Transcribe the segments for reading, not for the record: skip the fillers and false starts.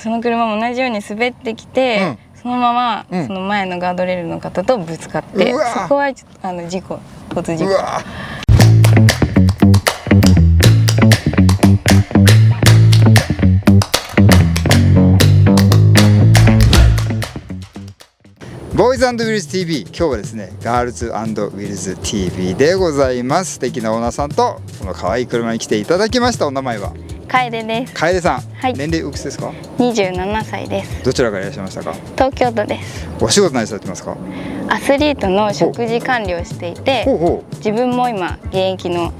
その車も同じように滑ってきて、そのままその前のガードレールの方とぶつかって、そこはちょっと交通事故。ボーイズ&ウィルズ TV、 今日はですねガールズ&ウィルズ TV でございます。素敵なオーナーさんとこの可愛い車に来ていただきました。お名前は楓です。楓さん、はい、年齢おいくつですか？27歳です。どちらからいらっしゃいましたか？東京都です。お仕事何されてますか？アスリートの食事管理をしていて、自分も今現役の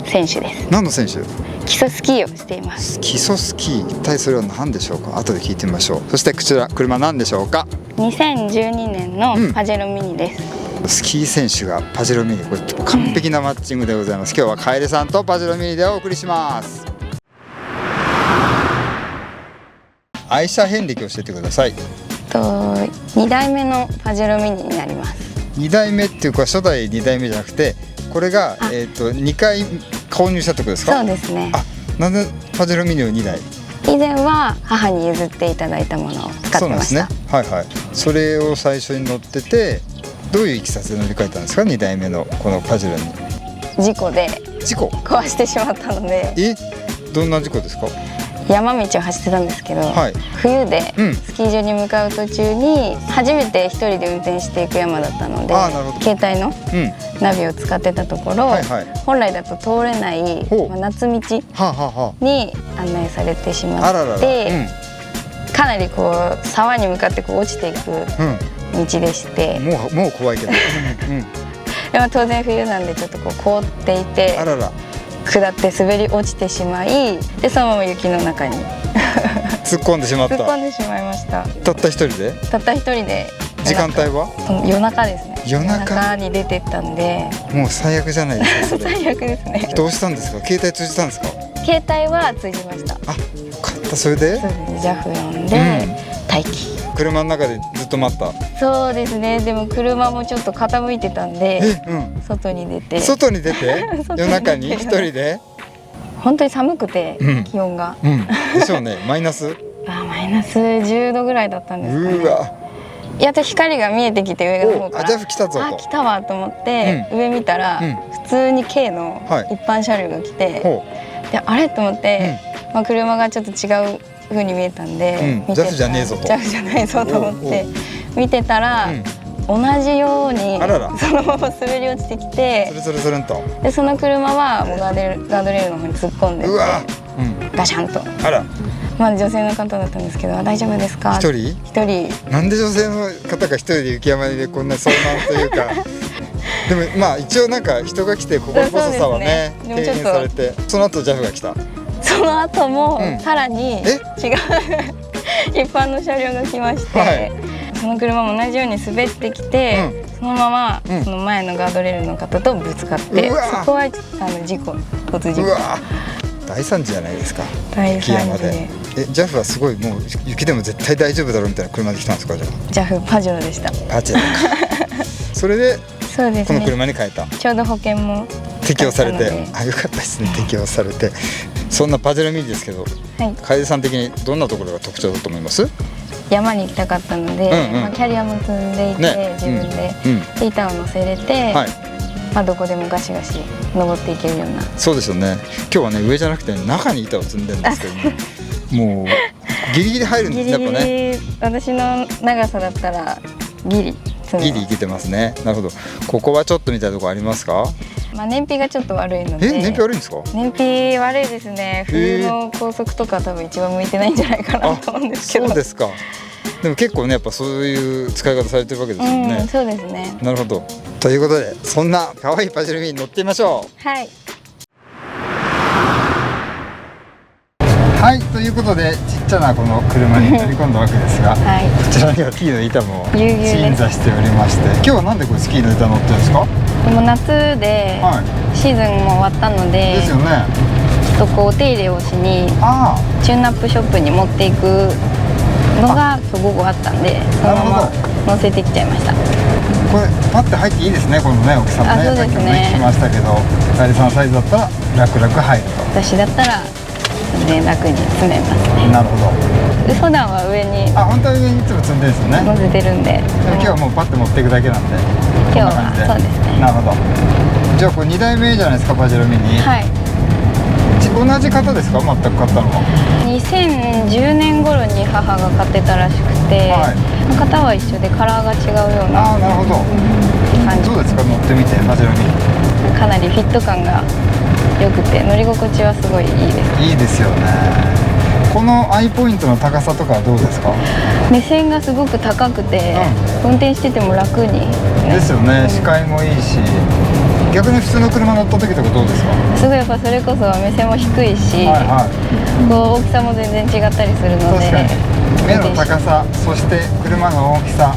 選手です。何の選手？基礎スキーをしています。基礎スキー、一体それは何でしょうか？後で聞いてみましょう。そしてこちら車何でしょうか？2012年のパジェロミニです。スキー選手がパジェロミニ、これ完璧なマッチングでございます。今日は楓さんとパジェロミニでお送りします。愛車遍歴を教えてください。2代目のパジェロミニになります。2代目っていうか初代2代目じゃなくて、これが2回購入したってことですか？そうですね。なんでパジェロミニを2台？以前は母に譲っていただいたものを使ってました。そうなんですね。はいはい。それを最初に乗ってて、どういういきさつで乗り換えたんですか2代目のこのパジェロに？事故で壊してしまったので。どんな事故ですか？山道を走ってたんですけど、冬でスキー場に向かう途中に初めて一人で運転していく山だったので、携帯のナビを使ってたところ、本来だと通れない夏道に案内されてしまって、かなりこう沢に向かってこう落ちていく道でして、もう怖いけどでも当然冬なんでちょっとこう凍っていて、下って滑り落ちてしまい、でそのまま雪の中に突っ込んでしまった。突っ込んでしまいました。たった一人で？たった一人で。時間帯は？夜中ですね。夜中に出てったんで、もう最悪じゃないですか。最悪ですね。どうしたんですか？携帯通じたんですか？携帯は通じました。よかった。それで？そうですね。JAF 呼んで待機。車の中でずっと待った？そうですね。でも車もちょっと傾いてたんで、外に出て夜中に一人で？本当に寒くて、気温がでしょうね。マイナス10度ぐらいだったんですかね。やっと光が見えてきて、上の方からJAF来たぞと。来たわと思って上見たら、普通に軽の一般車両が来て、であれと思って、車がちょっと違う風に見えたんで、JAF じゃねえぞと。JAF じゃないぞと思って見てたら、同じようにそのまま滑り落ちてきて、でその車はもうガードレールの方に突っ込んでて、ガシャンと。女性の方だったんですけど、大丈夫ですか？一人。なんで女性の方が一人で雪山でこんな遭難というかでも一応なんか人が来て心細さはね軽減されて、その後 JAF が来た。その後もさらに違う一般の車両が来まして、その車も同じように滑ってきて、そのままその前のガードレールの方とぶつかって、そこは交通事故。大惨事じゃないですか。大惨事で。JAF はすごい、もう雪でも絶対大丈夫だろうみたいな車で来たんですか？ JAF パジェロでした。パジェロかそれでこの車に変えた。ちょうど保険も適用されて、よかったですね。適用されて。そんなパジェロミニですけど、楓さん的にどんなところが特徴だと思います？山に行きたかったので、キャリアも積んでいて、自分で板を乗せれて、どこでもガシガシ登っていけるような。そうですよね。今日はね、上じゃなくて中に板を積んでるんですけどねもうギリギリ入るんですね。やっぱね、私の長さだったらギリいけてますね。なるほど。ここはちょっとみたいなところありますか？燃費がちょっと悪いので。燃費悪いんですか？燃費悪いですね。冬の高速とか多分一番向いてないんじゃないかなと思うんですけど。そうですか。でも結構ね、やっぱそういう使い方されてるわけですよね。そうですね。なるほど。ということで、そんな可愛いパジェロミニに乗ってみましょう。はい。はい、ということでちっちゃなこの車に乗り込んだわけですが、こちらにはスキーの板も鎮座しておりまして、今日はなんでこれスキーの板乗ってるんですか？でも夏でシーズンも終わったので、ですよね。ちょっとこうお手入れをしにチューンアップショップに持っていくのが今日午後あったんで、そのまま乗せてきちゃいました。これ待って入っていいですね、このね大きさもね。さっきもね聞きましたけど、楓さんのサイズだったら楽々入ると。私だったら全然楽に積めますね。なるほど。普段は上に、本当は上にいつも積んでるんですよね。乗せてるんで。今日はもうパッと持っていくだけなんで。今日はそうですね。なるほど。じゃあこれ2代目じゃないですか、パジェロミニ。はい。同じ方ですか、全く買ったのは。2010年頃に母が買ってたらしくて、型は一緒でカラーが違うような。なるほど。感じ。どうですか、乗ってみて、パジェロミニ。かなりフィット感が良くて乗り心地はすごいいいです。いいですよね。このアイポイントの高さとかはどうですか。目線がすごく高くて、運転してても楽に、ですよね。視界もいいし、逆に普通の車乗った時とかどうですか。すごいやっぱそれこそ目線も低いし、こう大きさも全然違ったりするので、確かに目の高さ、そして車の大きさ、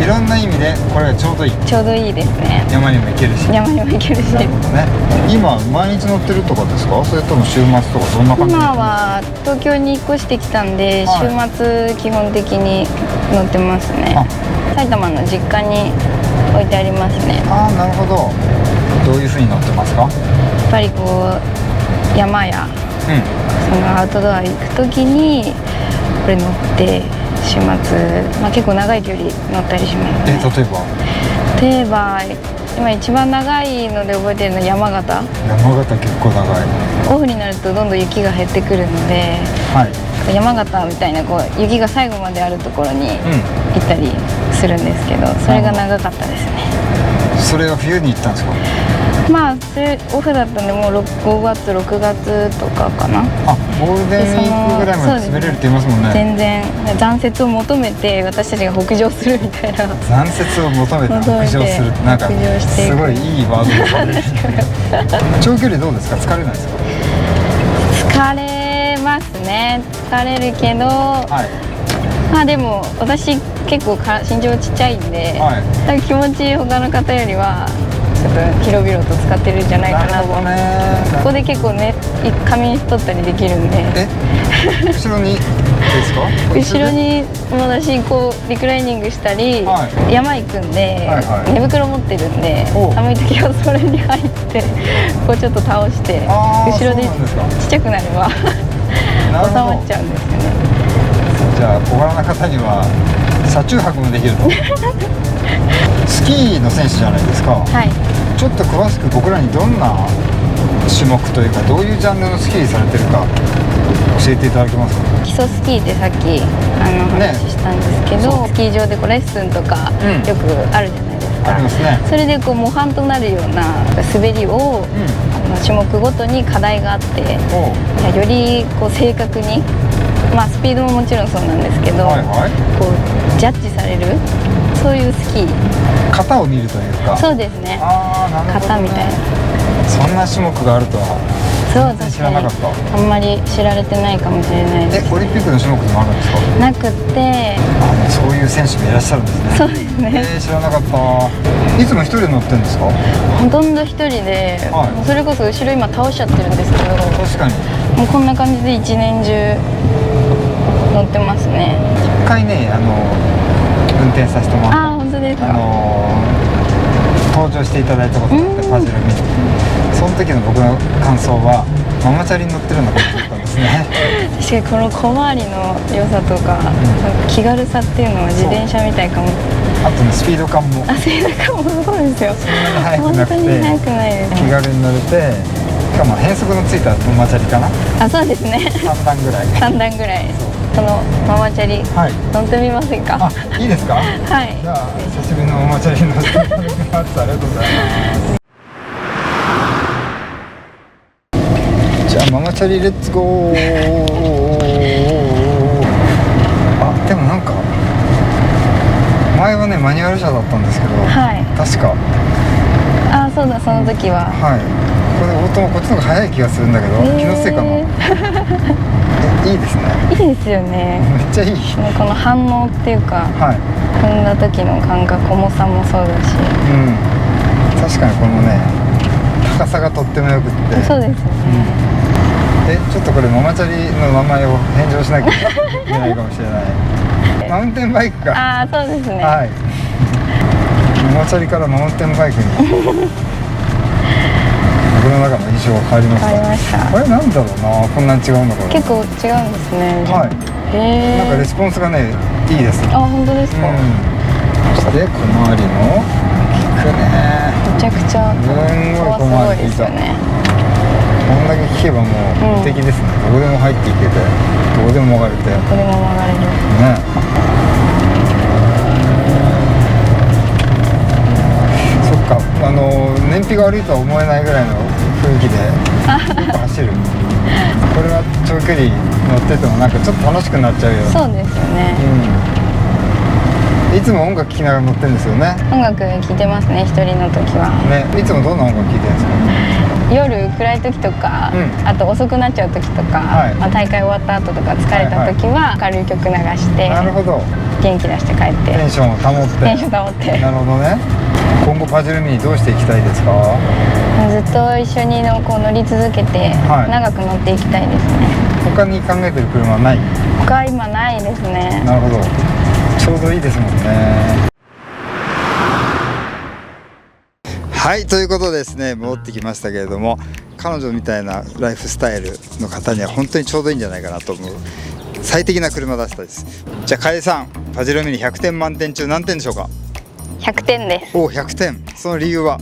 いろんな意味でこれがちょうどいい。ちょうどいいですね。山にも行けるし。山にも行けるし。なるほどね。今毎日乗ってるとかですか、それとも週末とかどんな感じ。今は東京に引っ越してきたんで、週末基本的に乗ってますね。埼玉の実家に置いてありますね。なるほど。どういう風に乗ってますか。やっぱりこう山や、そのアウトドア行く時にこれ乗って週末、結構長い距離乗ったりします、ね。例えば今一番長いので覚えてるのは山形。山形結構長い。オフになるとどんどん雪が減ってくるので、山形みたいなこう雪が最後まであるところに行ったりするんですけど、それが長かったですね。それは冬に行ったんですか。それオフだったんで、もう5月6月とかかな。ゴールデンウィークぐらいまで滑れるって言いますもんね。全然残雪を求めて私たちが北上するみたいな。残雪を求めて北上する、なんかすごいいいワードですね。長距離どうですか、疲れないですか。疲れますね。疲れるけど、でも私結構身長ちっちゃいんで、気持ち他の方よりはちょっと広々と使ってるんじゃないかなと。ここで結構ね、仮眠しとったりできるんで。後ろにですか。後ろに私こうリクライニングしたり、山行くんで、寝袋持ってるんで、寒い時はそれに入ってこうちょっと倒して後ろでちっちゃくなれば収まっちゃうんですよね。じゃあ小柄な方には車中泊もできると。スキーの選手じゃないですか。ちょっと詳しく僕らにどんな種目というか、どういうジャンルのスキーされてるか教えていただけますか。基礎スキーってさっき話したんですけど、スキー場でこうレッスンとかよくあるじゃないですか。ありますね。それでこう模範となるような滑りを、種目ごとに課題があって、よりこう正確に、スピードももちろんそうなんですけど、こうジャッジされる、そういうスキー。型を見るというか。そうですね。型みたいな。そんな種目があるとは。そう、知らなかった。あんまり知られてないかもしれないです。オリンピックの種目でもあるんですか。なくて。そういう選手もいらっしゃるんですね。そうですね。知らなかった。いつも一人で乗ってるんですか。ほとんど一人で、それこそ後ろ今倒しちゃってるんですけど。確かに。もうこんな感じで一年中乗ってますね。一回ね、運転させてもらった。本当ですか。登場していただいたことがあって、パジェロミニ。その時の僕の感想はママチャリに乗ってるのかと思ったんですね。確かにこの小回りの良さとか、気軽さっていうのは自転車みたいかも。あとね、スピード感も。スピード感もそうですよ。そんなに速くなくて、本当に速くないです。気軽に乗れて、しかも変速のついたママチャリかな。そうですね。3段ぐらい。3段ぐらい。そのママチャリ、乗ってみませんか。いいですか。はい。じゃあ久しぶりのママチャリ乗っていただきます。ありがとうございます。じゃあママチャリレッツゴー。でもなんか前はねマニュアル車だったんですけど、確か。そうだ、その時は。これオートマこっちの方が早い気がするんだけど、気のせいかな。いいですね。いいですよね。めっちゃいい。この反応っていうか、踏んだ時の感覚、重さもそうだし。確かにこのね、高さがとってもよくって。そうですよね。ちょっとこれママチャリの名前を返上しなきゃいけないかもしれない。マウンテンバイクか。そうですね。ママチャリからマウンテンバイクに。僕の中の印象が変わりました。変わりました。これなんだろうな、こんなに違うのかな。結構違うんですね。はい。へえ。なんかレスポンスがね、いいです。あ、本当ですか。そして小回りも効くね。めちゃくちゃすごい小回り効いた。こんだけ聞けばもう無敵ですね。どこでも入っていけて、どこでも曲がれて。どこでも曲がれる。ね。そっか、燃費が悪いとは思えないぐらいの雰囲気で走る。これは長距離乗っててもなんかちょっと楽しくなっちゃうよ。そうですよね。いつも音楽聴きながら乗ってるんですよね。音楽聴いてますね、一人の時は。ね、いつもどんな音楽聴いてるんですか。夜暗い時とか、あと遅くなっちゃう時とか、まあ大会終わった後とか疲れた時は軽い曲流して、なるほど。元気出して帰って。テンションを保って。テンション保って。なるほどね。今後パジェロミニどうしていきたいですか。ずっと一緒にこう乗り続けて、長く乗っていきたいですね。他に考えてる車はない。他は今ないですね。なるほど。ちょうどいいですもんね。はい、ということでですね、戻ってきましたけれども、彼女みたいなライフスタイルの方には本当にちょうどいいんじゃないかなと思う最適な車だったです。じゃあ楓さん、パジェロミニ100点満点中何点でしょうか。100点です。お、100点。その理由は。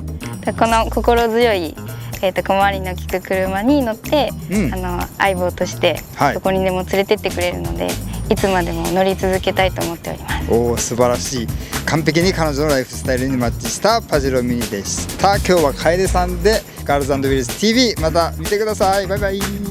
この心強い小回りの利く車に乗って、相棒としてどこにでも連れてってくれるので、いつまでも乗り続けたいと思っております。おお、素晴らしい。完璧に彼女のライフスタイルにマッチしたパジェロミニでした。今日は楓さんでガールズ&ウィルズ TV、また見てください。バイバイ。